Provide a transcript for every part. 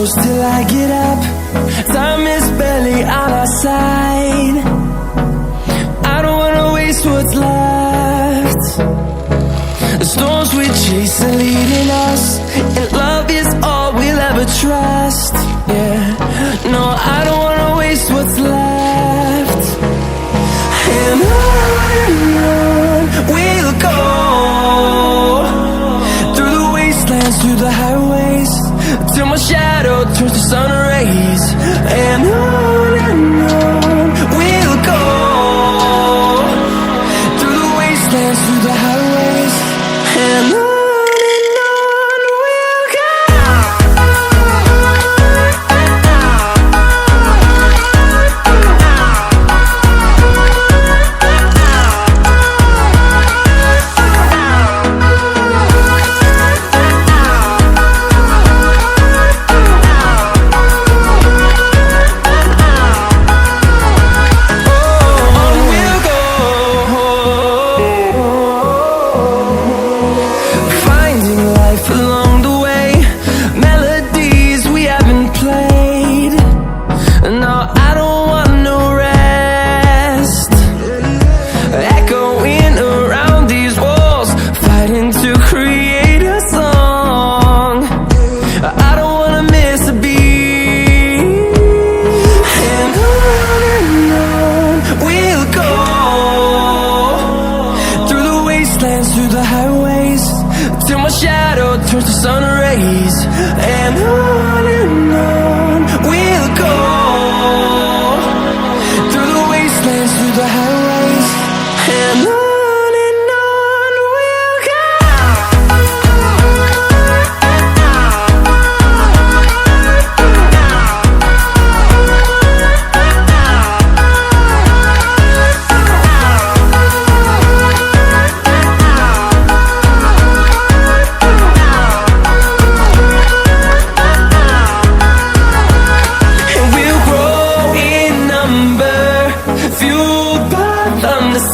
close till I get up. Time is barely on our side. I don't wanna waste what's left. The storms we chase are leading us, and love is all we'll ever trust. Yeah, no, I don't wanna waste what's left. And on we'll go, through the wastelands, through the highways, till my shadow turns to sun rays. And on we'll go, through the wastelands, through the highways, and on we'll go. Through the highways, till my shadow turns to sun rays. And on we'll go, through the wastelands, through the highways, and on we'll go.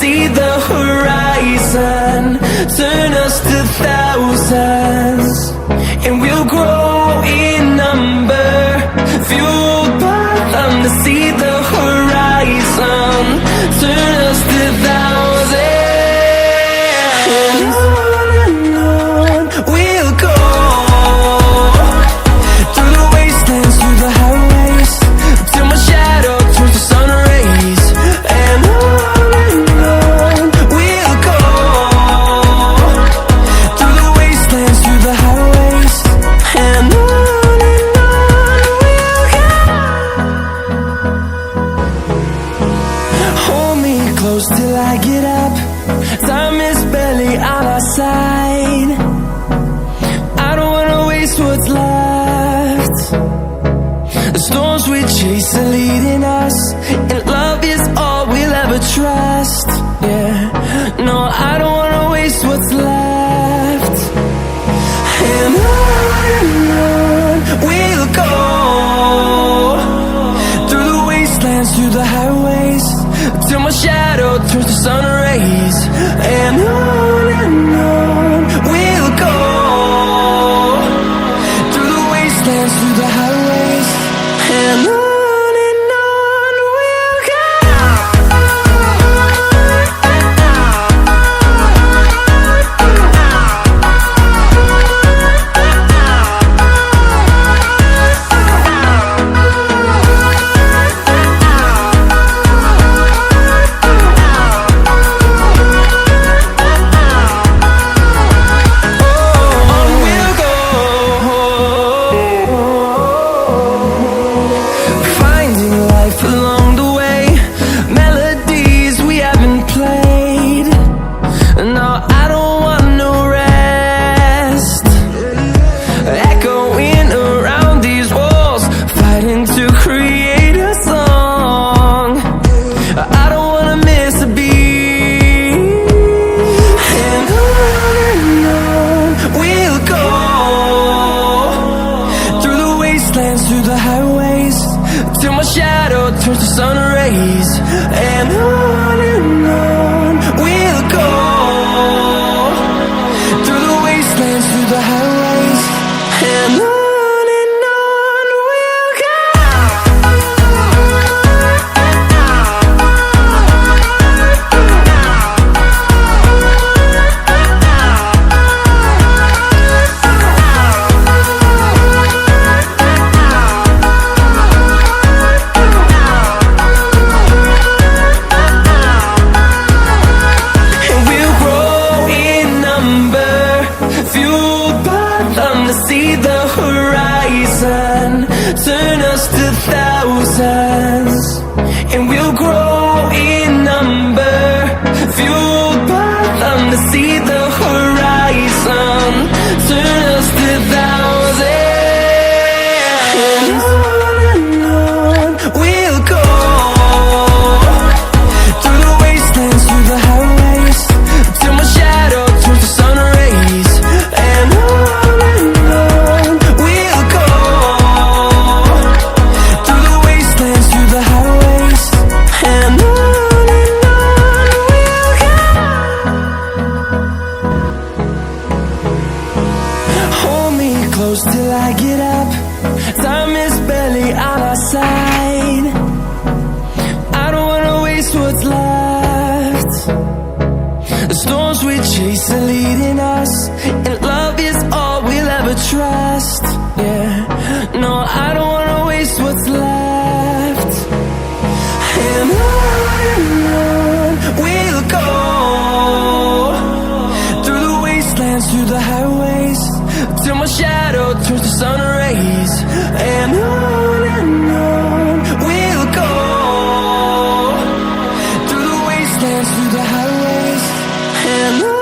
See the horizon, turn us to thousands, and we'll grow in number, fueled by them. To see the horizon, turn us to thousands, and on we'll go, through the wastelands, through the highways, till my shadow turns to sun rays. And close till I get up. Time is barely on our side. I don't wanna waste what's left. The storms we chase are leading us, and love is all we'll ever trust. Yeah, no, I don't wanna waste what's left. And on we'll go, through the wastelands, through the highways, till my shadow turns to sun rays. And on we'll go, through the wastelands, through the highways, and on we'll go. turns to sun rays, and on we'll go, through the wastelands, through the highways, and on And